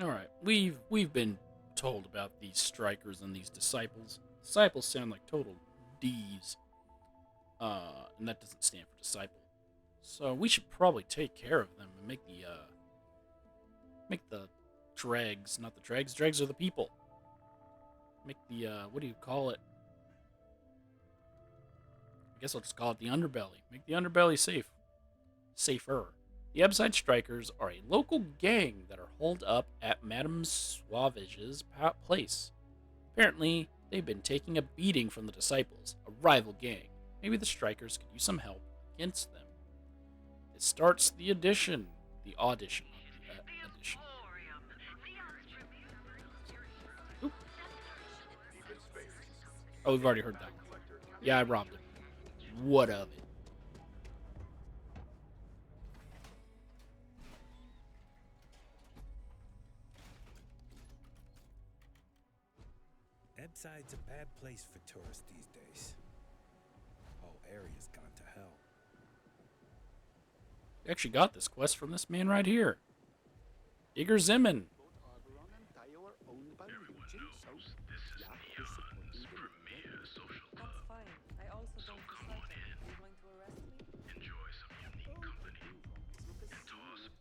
All right, we've been told about these strikers and these disciples. Disciples sound like total D's, and that doesn't stand for disciple. So we should probably take care of them and make the dregs, not the dregs. Dregs are the people. Make the what do you call it? I guess I'll just call it the underbelly. Make the underbelly safer. The Ebside Strikers are a local gang that are holed up at Madame Sauvage's place. Apparently, they've been taking a beating from the Disciples, a rival gang. Maybe the Strikers could use some help against them. It starts the audition, edition. Oop. Oh, we've already heard that one. Yeah, I robbed him. What of it? Ebside's a bad place for tourists these days. Whole area's gone to hell. We actually got this quest from this man right here. Digger Zimmon. Everyone knows this is Neon's premier social club. That's fine. I also don't dislike it. Are you going to arrest me? Enjoy some unique company and toss.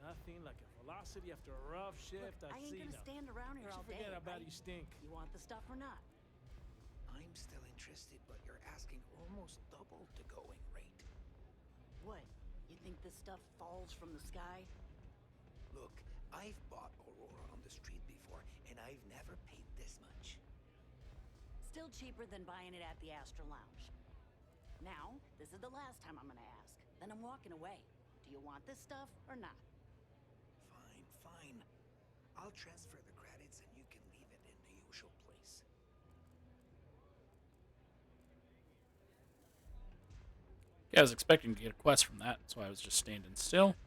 Nothing like a velocity after a rough shift. I ain't gonna stand around here I'll today. forget about right? you stink. You want the stuff or not? I'm still interested, but you're asking almost double the going rate. What? You think this stuff falls from the sky? Look, I've bought Aurora on the street before, and I've never paid this much. Still cheaper than buying it at the Astra Lounge. Now, this is the last time I'm gonna ask. Then I'm walking away. Do you want this stuff or not? Fine. I'll transfer the credits and you can leave it in the usual place. Yeah, I was expecting to get a quest from that, so I was just standing still.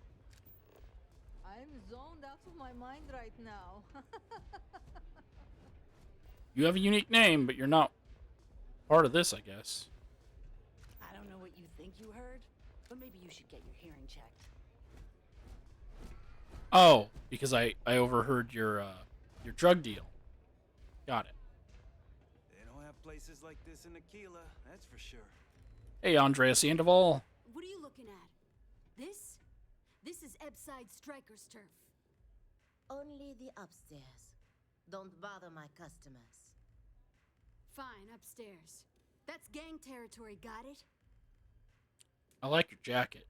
I'm zoned out of my mind right now. You have a unique name, but you're not part of this, I guess. I don't know what you think you heard, but maybe you should get your hearing checked. Oh, because I overheard your drug deal. Got it. They don't have places like this in Aquila, that's for sure. Hey, Andrea Sandoval. What are you looking at? This? This is Ebside Striker's turf. Only the upstairs. Don't bother my customers. Fine, upstairs. That's gang territory, got it? I like your jacket.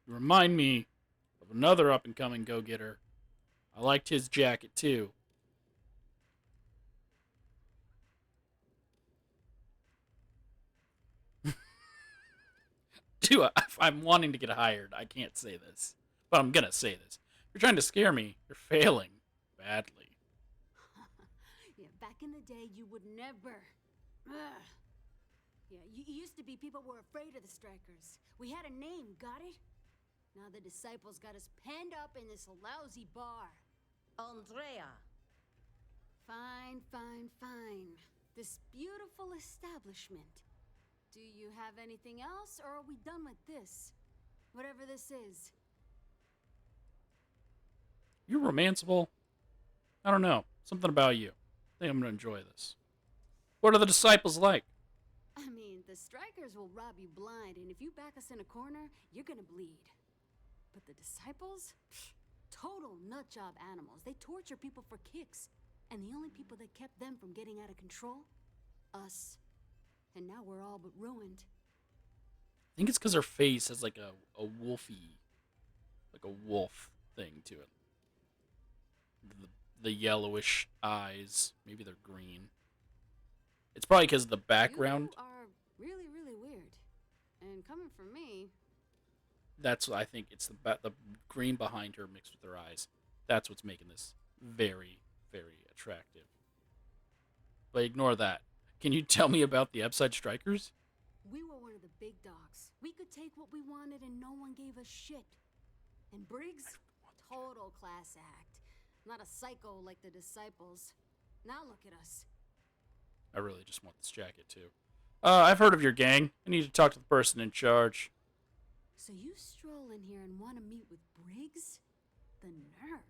You remind me of another up-and-coming go-getter. I liked his jacket, too. Dude, if I'm wanting to get hired, I can't say this. But I'm gonna say this. You're trying to scare me. You're failing. Badly. Yeah, back in the day, you would never. Ugh. Yeah, you used to be people were afraid of the strikers. We had a name, got it? Now the disciples got us penned up in this lousy bar. Andrea! Fine. This beautiful establishment. Do you have anything else, or are we done with this? Whatever this is. You're romanceable. I don't know. Something about you. I think I'm gonna enjoy this. What are the disciples like? I mean, the strikers will rob you blind, and if you back us in a corner, you're gonna bleed. But the disciples? Pfft, total nutjob animals. They torture people for kicks. And the only people that kept them from getting out of control? Us. And now we're all but ruined. I think it's because her face has like a wolfy, like a wolf thing to it. The yellowish eyes. Maybe they're green. It's probably because of the background. You are really, really weird. And coming from me... That's what I think. It's the green behind her mixed with her eyes. That's what's making this very, very attractive. But ignore that. Can you tell me about the Ebside Strikers? We were one of the big dogs. We could take what we wanted and no one gave us shit. And Briggs? Total class act. Not a psycho like the disciples. Now look at us. I really just want this jacket too. I've heard of your gang. I need to talk to the person in charge. So you stroll in here and want to meet with Briggs? The nerve.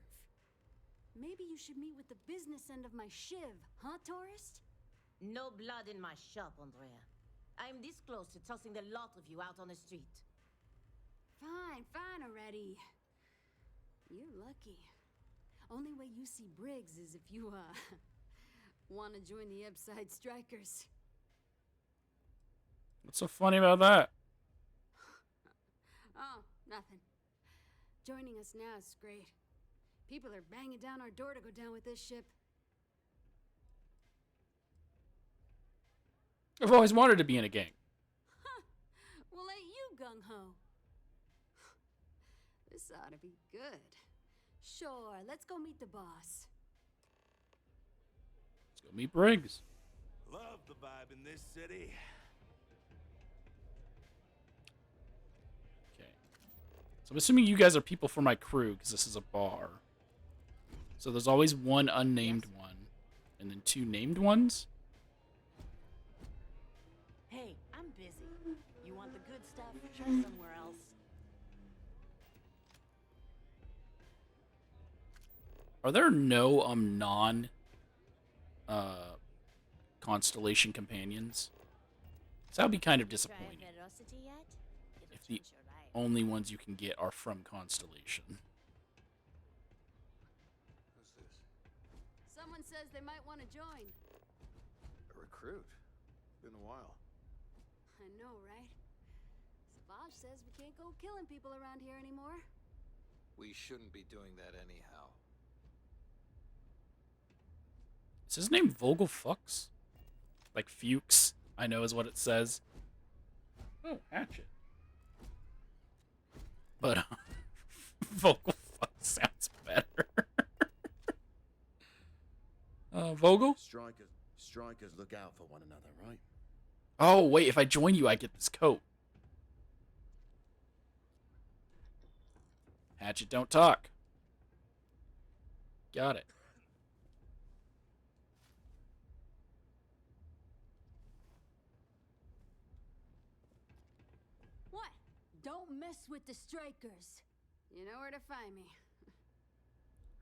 Maybe you should meet with the business end of my shiv, huh, tourist? No blood in my shop, Andrea. I'm this close to tossing the lot of you out on the street. Fine, fine already. You're lucky. Only way you see Briggs is if you, want to join the Upside Strikers. What's so funny about that? Oh, nothing. Joining us now is great. People are banging down our door to go down with this ship. I've always wanted to be in a gang. Huh. Well, ain't you gung-ho? This ought to be good. Sure, let's go meet the boss. Let's go meet Briggs. Love the vibe in this city. Okay. So I'm assuming you guys are people for my crew, because this is a bar. So there's always one unnamed one, and then two named ones? Hey, I'm busy. You want the good stuff? Try somewhere else. Are there no non constellation companions? So that would be kind of disappointing if the only ones you can get are from Constellation. Who's this? Someone says they might want to join. A recruit? Been a while. I know, right? Savage says we can't go killing people around here anymore. We shouldn't be doing that anyhow. Is his name Vogelfuchs? Like Fuchs, I know is what it says. Oh, hatchet. But Vogelfuchs sounds better. Vogel? Strikers look out for one another, right? Oh, wait, if I join you, I get this coat. Hatchet, don't talk. Got it. What? Don't mess with the strikers. You know where to find me.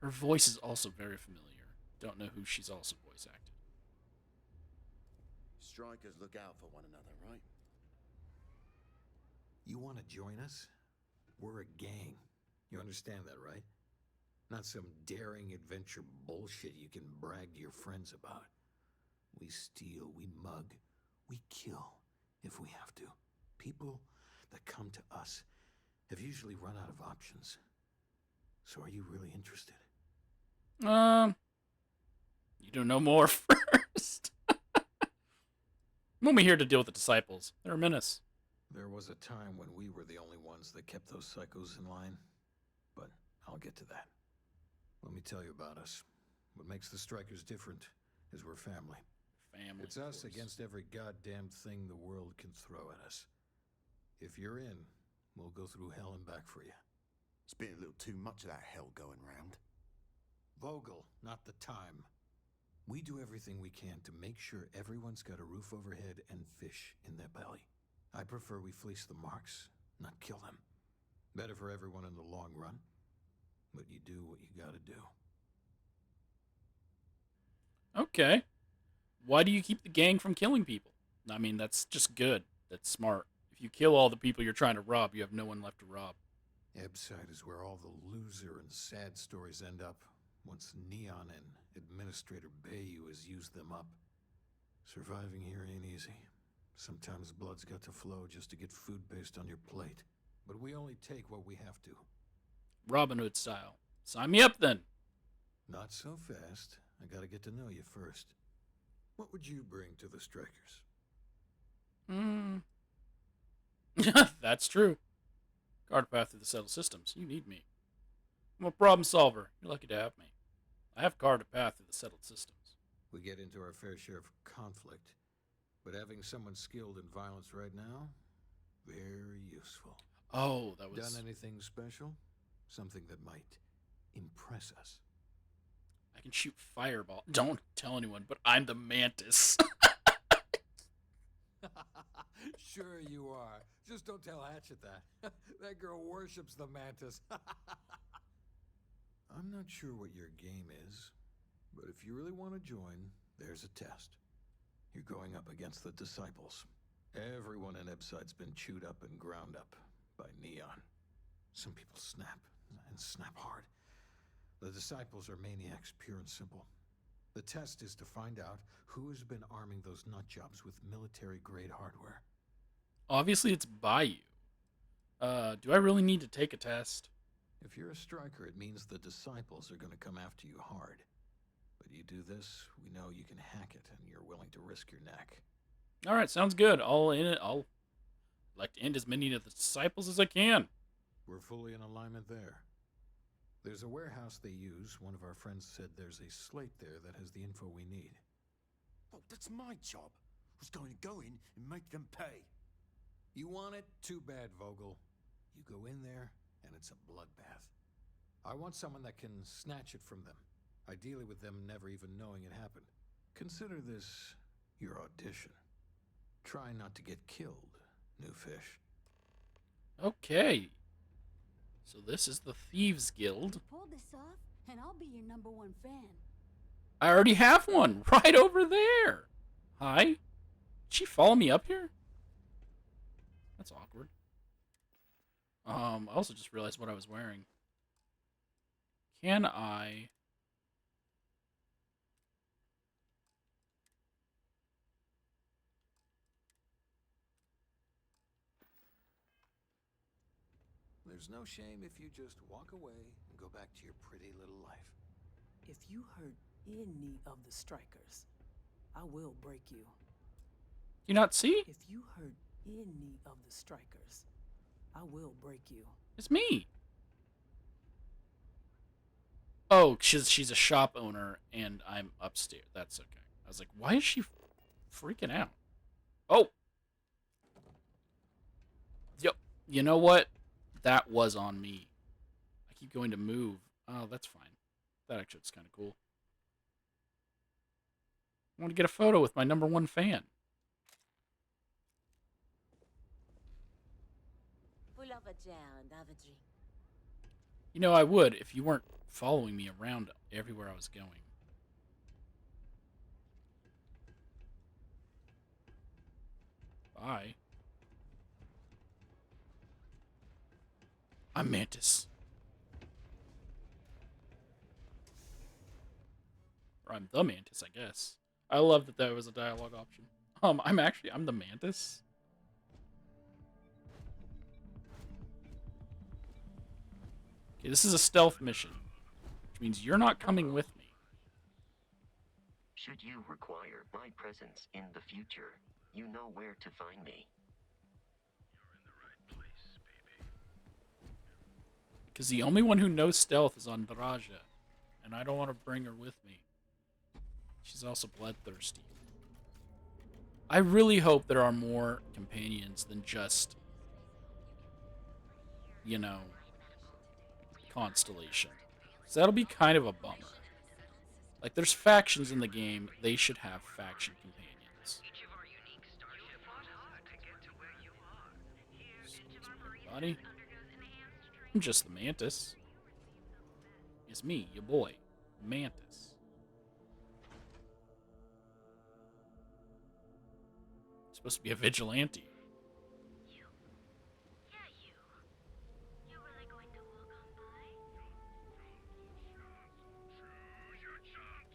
Her voice is also very familiar. Don't know who she's also voice acted. Strikers look out for one another, right? You want to join us? We're a gang. You understand that, right? Not some daring adventure bullshit you can brag to your friends about. We steal, we mug, we kill if we have to. People that come to us have usually run out of options. So are you really interested? You don't know more first. I'm only here to deal with the disciples. They're a menace. There was a time when we were the only ones that kept those psychos in line. But I'll get to that. Let me tell you about us. What makes the Strikers different is we're family. Family. It's us against every goddamn thing the world can throw at us. If you're in, we'll go through hell and back for you. It's been a little too much of that hell going round. Vogel, not the time. We do everything we can to make sure everyone's got a roof overhead and fish in their belly. I prefer we fleece the marks, not kill them. Better for everyone in the long run. But you do what you gotta do. Okay. Why do you keep the gang from killing people? I mean, that's just good. That's smart. If you kill all the people you're trying to rob, you have no one left to rob. Ebside is where all the loser and sad stories end up once Neon and Administrator Bayou has used them up. Surviving here ain't easy. Sometimes blood's got to flow just to get food based on your plate. But we only take what we have to. Robin Hood style. Sign me up then. Not so fast. I gotta get to know you first. What would you bring to the Strikers? That's true. Guard path through the settled systems. You need me. I'm a problem solver. You're lucky to have me. I have carved a path through the settled systems. We get into our fair share of conflict, but having someone skilled in violence right now, very useful. Oh, that was... Done anything special? Something that might impress us? I can shoot fireball. Don't tell anyone, but I'm the mantis. Sure you are. Just don't tell Hatchet that. That girl worships the mantis. I'm not sure what your game is, but if you really want to join, there's a test. You're going up against the Disciples. Everyone in Ebside's been chewed up and ground up by Neon. Some people snap, and snap hard. The Disciples are maniacs, pure and simple. The test is to find out who has been arming those nutjobs with military-grade hardware. Obviously, it's Bayou. Do I really need to take a test? If you're a striker, it means the Disciples are going to come after you hard. But you do this, we know you can hack it, and you're willing to risk your neck. All right, sounds good. I'll like to end as many of the Disciples as I can. We're fully in alignment there. There's a warehouse they use. One of our friends said there's a slate there that has the info we need. Oh, that's my job. I was going to go in and make them pay. You want it? Too bad, Vogel. You go in there, and it's a bloodbath. I want someone that can snatch it from them. Ideally with them never even knowing it happened. Consider this your audition. Try not to get killed, new fish. Okay. So this is the Thieves Guild. Pull this off, and I'll be your #1 fan. I already have one right over there. Hi. Did she follow me up here? That's awkward. I also just realized what I was wearing. Can I... There's no shame if you just walk away and go back to your pretty little life. If you hurt any of the strikers, I will break you. You not see? If you hurt any of the strikers, I will break you. It's me. Oh, she's a shop owner, and I'm upstairs. That's okay. I was like, why is she freaking out? Oh. Yep. You know what? That was on me. I keep going to move. Oh, that's fine. That actually is kind of cool. I want to get a photo with my #1 fan. Pull up a chair and have a drink. You know, I would if you weren't following me around everywhere I was going. Bye. I'm Mantis. Or I'm the Mantis, I guess. I love that that was a dialogue option. I'm the Mantis. Okay, this is a stealth mission, which means you're not coming with me. Should you require my presence in the future, you know where to find me. Because the only one who knows stealth is Andraja, and I don't want to bring her with me. She's also bloodthirsty. I really hope there are more companions than just, you know, Constellation. So that'll be kind of a bummer. Like, there's factions in the game, they should have faction companions. Buddy? I'm just the Mantis. It's me, your boy, Mantis. Supposed to be a vigilante.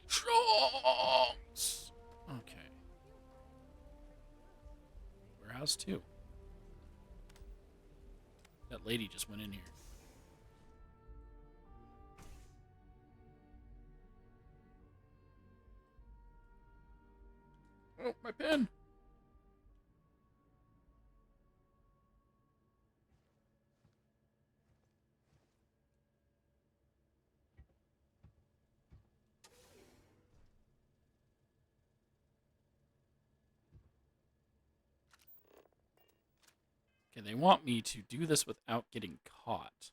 Chunks! Okay. Warehouse 2. That lady just went in here. Oh, my pen! Okay, they want me to do this without getting caught.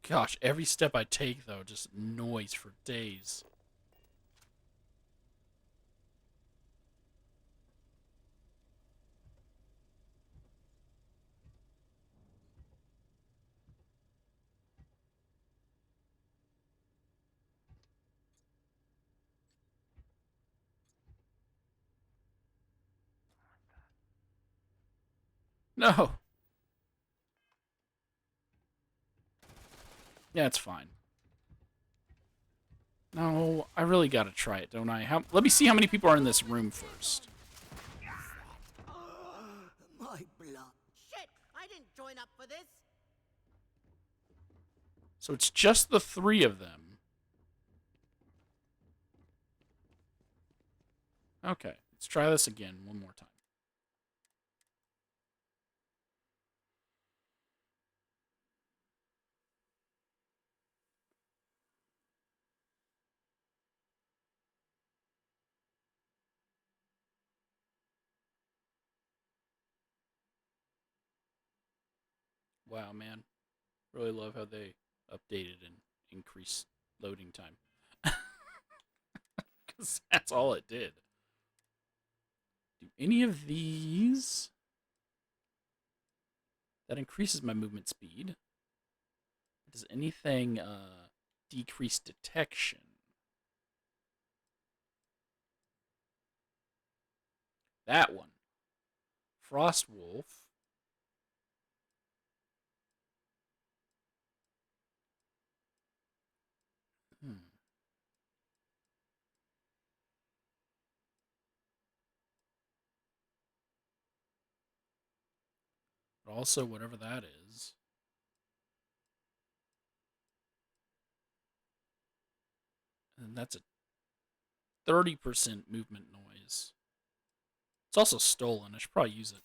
Gosh, every step I take, though, just noise for days. No! Yeah, it's fine. No, I really gotta try it, don't I? Let me see how many people are in this room first. My blood. Shit! I didn't join up for this. So it's just the 3 of them. Okay, let's try this again one more time. Wow, man. Really love how they updated and increased loading time. Because that's all it did. Do any of these... That increases my movement speed. Does anything decrease detection? That one. Frost Wolf. But also, whatever that is. And that's a 30% movement noise. It's also stolen. I should probably use it.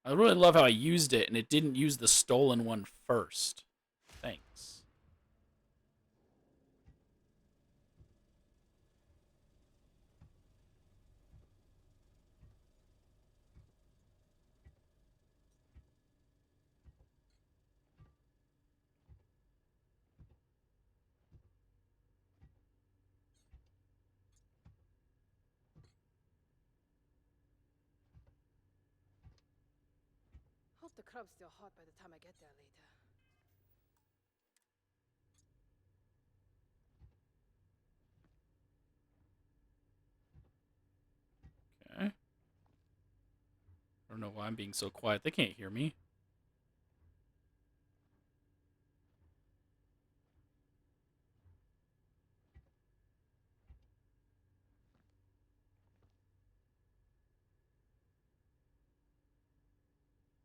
I really love how I used it and it didn't use the stolen one first. Thanks. Hope the crab's still hot by the time I get there later. Okay. I don't know why I'm being so quiet. They can't hear me.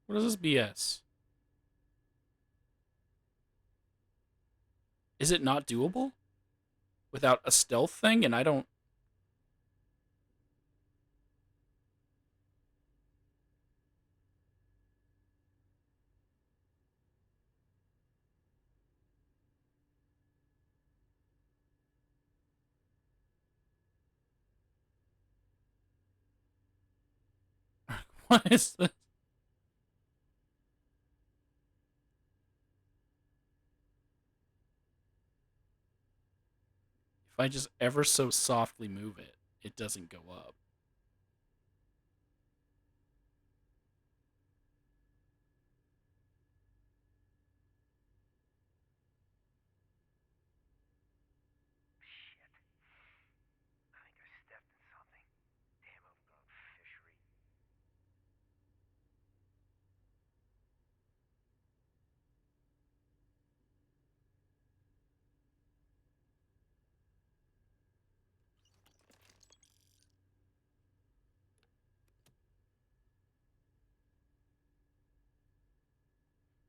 What is this BS? Is it not doable? Without a stealth thing? And I don't... What is this? If I just ever so softly move it, it doesn't go up.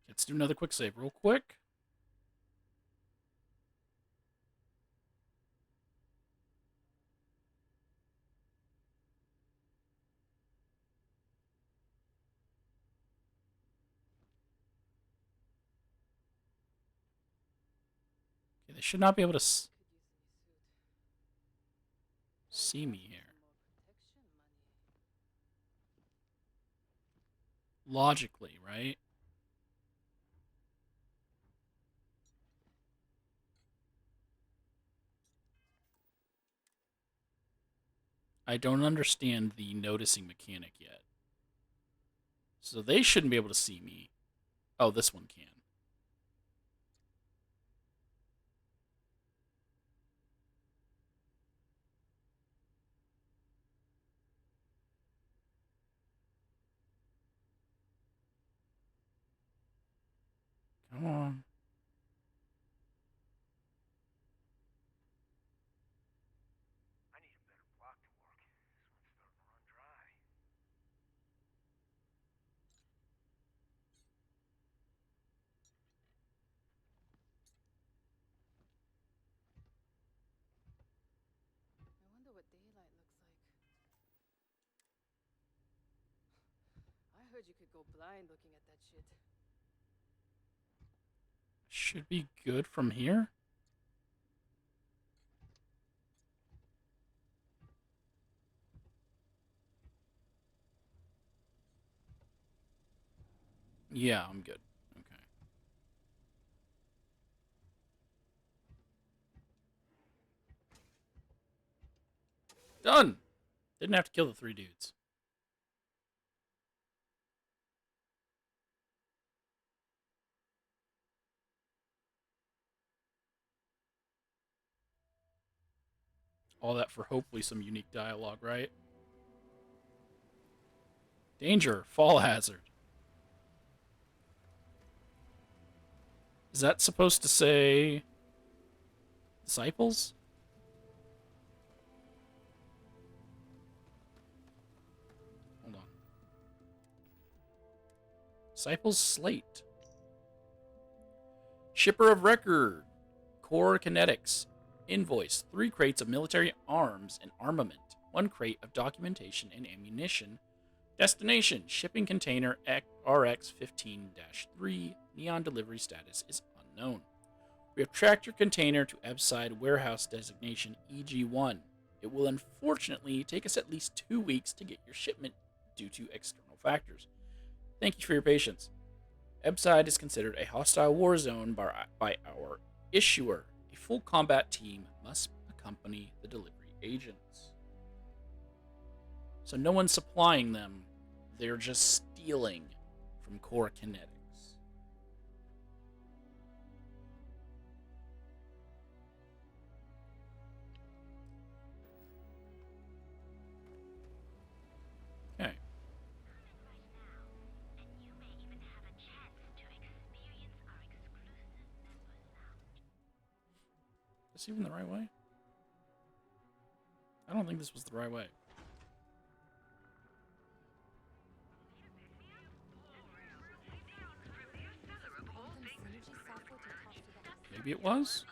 Let's do another quick save real quick. Okay, they should not be able to see me here. Logically, right? I don't understand the noticing mechanic yet. So they shouldn't be able to see me. Oh, this one can. Come on. I need a better block to work. This one's starting to run dry. I wonder what daylight looks like. I heard you could go blind looking at that shit. Should be good from here. Yeah, I'm good. Okay. Done! Didn't have to kill the 3 dudes. All that for hopefully some unique dialogue, right? Danger, fall hazard. Is that supposed to say disciples? Hold on. Disciples slate. Shipper of record. Core kinetics. Invoice 3 crates of military arms and armament, 1 crate of documentation and ammunition. Destination shipping container RX 15-3. Neon delivery status is unknown. We have tracked your container to Ebside warehouse designation EG1. It will unfortunately take us at least 2 weeks to get your shipment due to external factors. Thank you for your patience. Ebside is considered a hostile war zone by our issuer. A full combat team must accompany the delivery agents. So no one's supplying them. They're just stealing from Core Kinetics. Okay. Is this even the right way? I don't think this was the right way. Maybe it was?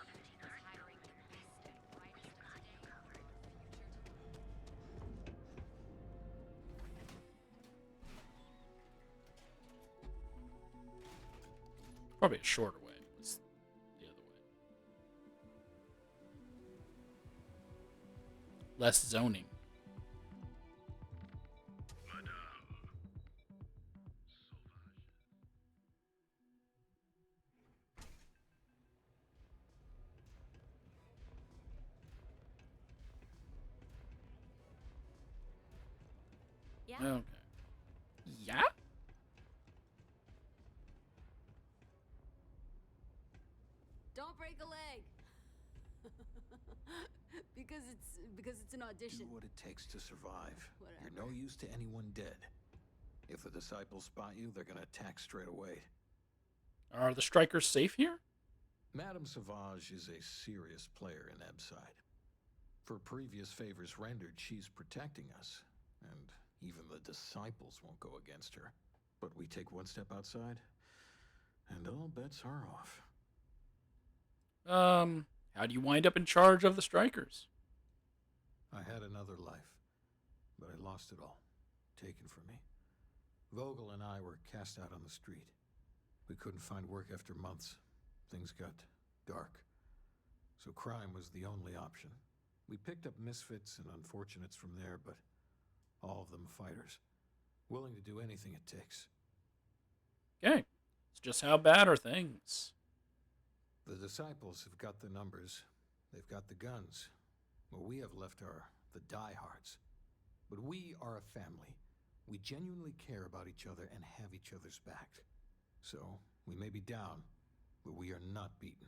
Probably a shorter way. It's the other way. Less zoning. Yeah? Okay. Yeah? Don't break a leg. because it's an audition. Do what it takes to survive. Whatever. You're no use to anyone dead. If the disciples spot you, they're gonna attack straight away. Are the strikers safe here? Madame Sauvage is a serious player in Ebside. For previous favors rendered, she's protecting us. And even the disciples won't go against her. But we take one step outside, and all bets are off. How do you wind up in charge of the strikers? I had another life, but I lost it all. Taken from me. Vogel and I were cast out on the street. We couldn't find work after months. Things got dark. So crime was the only option. We picked up misfits and unfortunates from there, but all of them fighters. Willing to do anything it takes. Okay. It's just how bad are things? The disciples have got the numbers. They've got the guns. What we have left are the diehards. But we are a family. We genuinely care about each other and have each other's back. So, we may be down, but we are not beaten.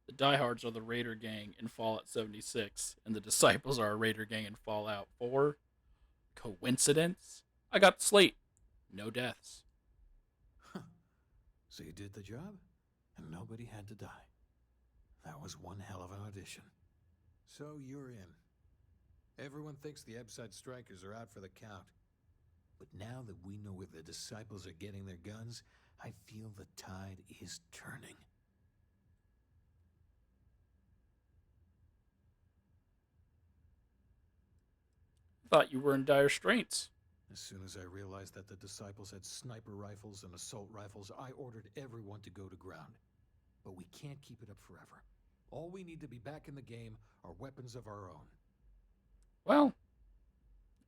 The diehards are the Raider gang in Fallout 76, and the disciples are a Raider gang in Fallout 4. Coincidence? I got the slate. No deaths. So you did the job, and nobody had to die. That was one hell of an audition. So you're in. Everyone thinks the Ebside Strikers are out for the count. But now that we know where the disciples are getting their guns, I feel the tide is turning. Thought you were in dire straits. As soon as I realized that the disciples had sniper rifles and assault rifles, I ordered everyone to go to ground. But we can't keep it up forever. All we need to be back in the game are weapons of our own. Well,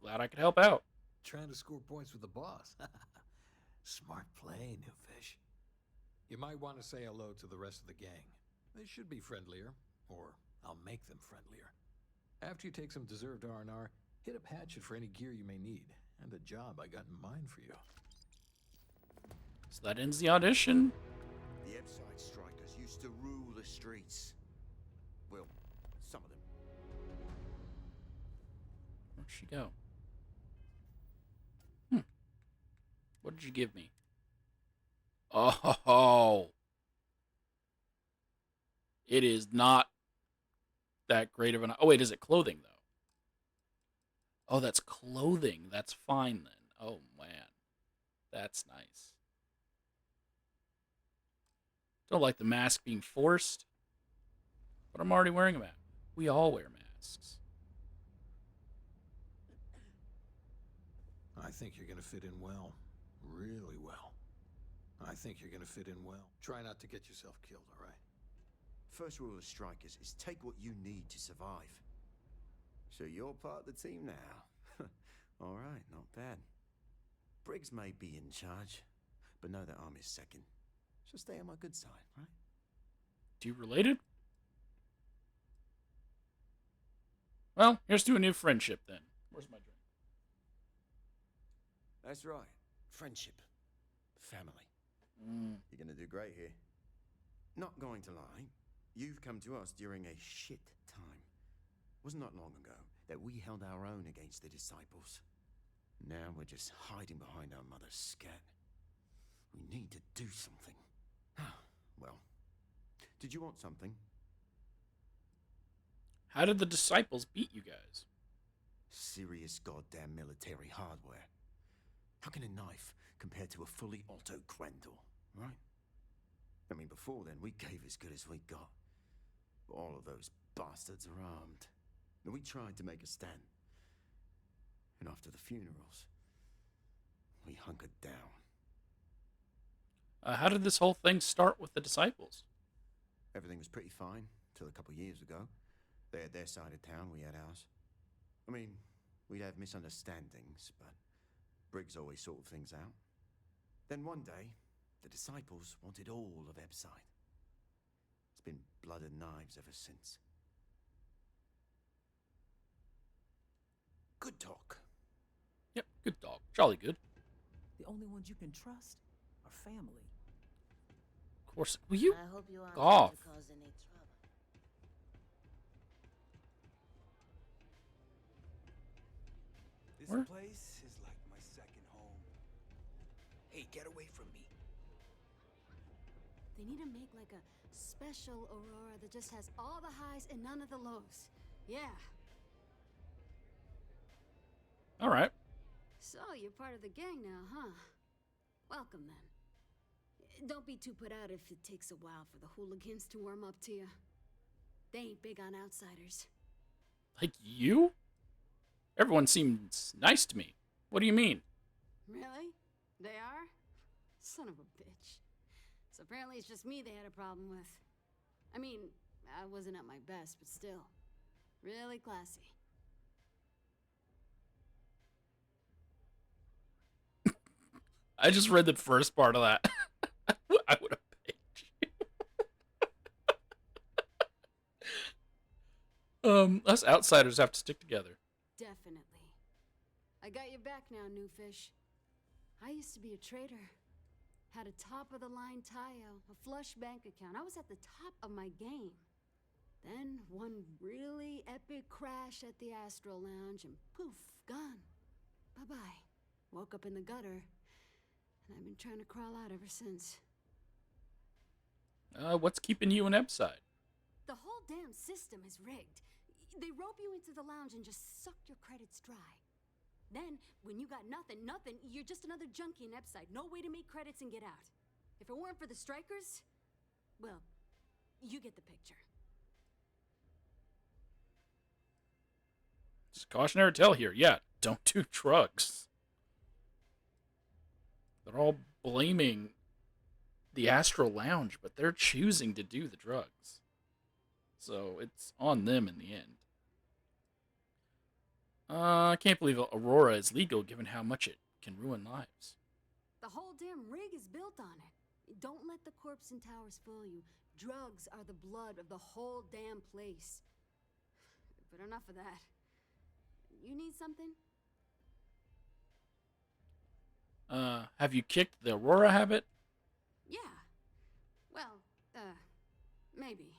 glad I could help out. Trying to score points with the boss. Smart play, new fish. You might want to say hello to the rest of the gang. They should be friendlier, or I'll make them friendlier. After you take some deserved R&R, hit up Hatchet for any gear you may need, and a job I got in mind for you. So that ends the audition. The Ebside Strikers used to rule the streets. Well, some of them. Where'd she go? What did you give me? Oh, it is not that great of an... Oh, wait, is it clothing, though? Oh, that's clothing. That's fine, then. Oh, man. That's nice. Don't like the mask being forced, but I'm already wearing a mask. We all wear masks. I think you're going to fit in well. Really well. I think you're going to fit in well. Try not to get yourself killed, all right? First rule of strikers is take what you need to survive. So you're part of the team now. All right, not bad. Briggs may be in charge, but know that I'm his second. So stay on my good side, right? Do you related? Well, here's to a new friendship, then. Where's my drink? That's right. Friendship. Family. You're gonna do great here. Not going to lie, you've come to us during a shit time. Wasn't that long ago that we held our own against the disciples. Now we're just hiding behind our mother's scat. We need to do something. Well, did you want something? How did the disciples beat you guys? Serious goddamn military hardware. How can a knife compare to a fully auto Grendel, right? I mean, before then, we gave as good as we got. But all of those bastards are armed. And we tried to make a stand. And after the funerals, we hunkered down. How did this whole thing start with the disciples? Everything was pretty fine till a couple years ago. They had their side of town, we had ours. I mean, we'd have misunderstandings, but Briggs always sorted things out. Then one day, the disciples wanted all of Ebside. It's been blood and knives ever since. Good talk. Yep, good dog. Jolly good. The only ones you can trust are family. Of course. Will you I hope you aren't off? going to cause any trouble. This Where? place is like my second home. Hey, get away from me. They need to make like a special Aurora that just has all the highs and none of the lows. Yeah. All right. So you're part of the gang now, huh? Welcome then. Don't be too put out if it takes a while for the hooligans to warm up to you. They ain't big on outsiders. Like you? Everyone seems nice to me. What do you mean? Really? They are? Son of a bitch. So apparently it's just me they had a problem with. I mean, I wasn't at my best, but still. Really classy. I just read the first part of that. I would have paid you. Us outsiders have to stick together. Definitely. I got your back now, new fish. I used to be a trader. Had a top-of-the-line tie-out, a flush bank account. I was at the top of my game. Then one really epic crash at the Astro Lounge and poof, gone. Bye-bye. Woke up in the gutter, and I've been trying to crawl out ever since. What's keeping you in Ebside? The whole damn system is rigged. They rope you into the lounge and just suck your credits dry. Then, when you got nothing, you're just another junkie in Epside. No way to make credits and get out. If it weren't for the strikers, well, you get the picture. It's a cautionary tale here. Yeah, don't do drugs. They're all blaming the Astro Lounge, but they're choosing to do the drugs. So it's on them in the end. I can't believe Aurora is legal given how much it can ruin lives. The whole damn rig is built on it. Don't let the corpse and towers fool you. Drugs are the blood of the whole damn place. But enough of that. You need something? Have you kicked the Aurora habit? Yeah. Well, maybe.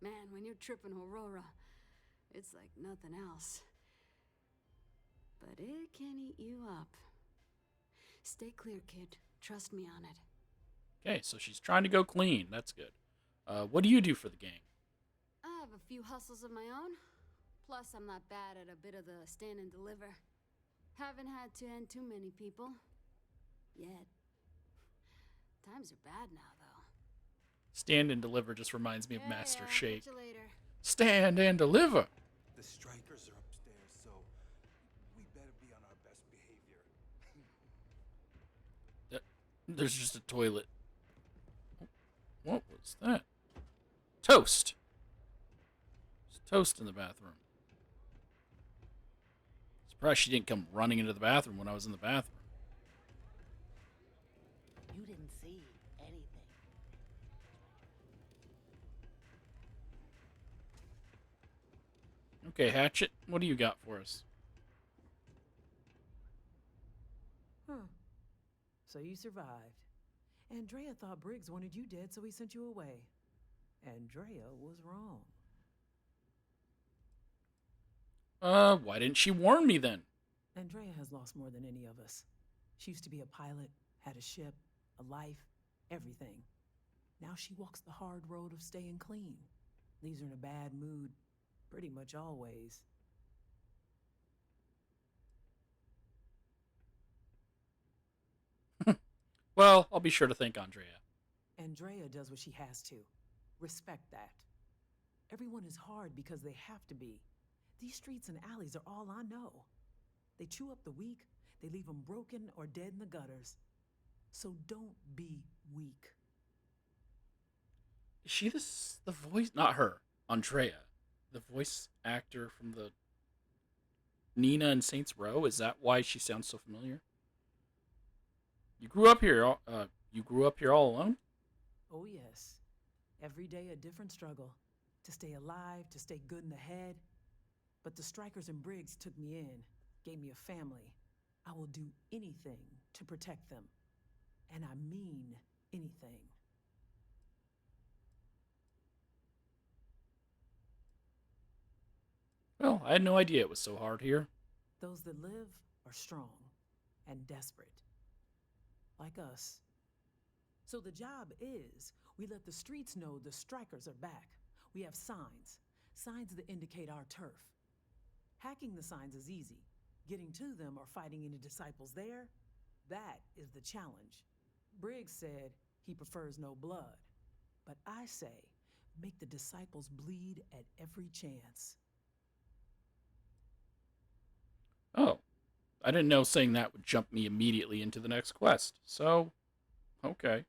Man, when you're tripping Aurora, it's like nothing else. But it can eat you up. Stay clear, kid. Trust me on it. Okay, so she's trying to go clean. That's good. What do you do for the gang? I have a few hustles of my own. Plus, I'm not bad at a bit of the stand and deliver. Haven't had to end too many people. Yet. Times are bad now, though. Stand and deliver just reminds me of Master Shake. Catch you later. Stand and deliver. The strikers are upstairs, so we better be on our best behavior. There's just a toilet. What was that? Toast. There's toast in the bathroom. Surprised she didn't come running into the bathroom when I was in the bathroom. You didn't see anything. Okay, Hatchet, what do you got for us? So you survived. Andrea thought Briggs wanted you dead, so he sent you away. Andrea was wrong. Why didn't she warn me then? Andrea has lost more than any of us. She used to be a pilot, had a ship, a life, everything. Now she walks the hard road of staying clean. Leaves her in a bad mood, pretty much always. Well, I'll be sure to thank Andrea. Andrea does what she has to. Respect that. Everyone is hard because they have to be. These streets and alleys are all I know. They chew up the weak, they leave them broken or dead in the gutters. So don't be weak. Is she the voice? Not her. Andrea. The voice actor from the Nina and Saints Row? Is that why she sounds so familiar? You grew up here. All alone? Oh yes. Every day a different struggle. To stay alive, to stay good in the head. But the strikers and Briggs took me in, gave me a family. I will do anything to protect them. And I mean anything. Well, I had no idea it was so hard here. Those that live are strong and desperate. Like us. So the job is, we let the streets know the strikers are back. We have signs. Signs that indicate our turf. Hacking the signs is easy. Getting to them or fighting any disciples there, that is the challenge. Briggs said he prefers no blood. But I say, make the disciples bleed at every chance. Oh, I didn't know saying that would jump me immediately into the next quest. So, okay.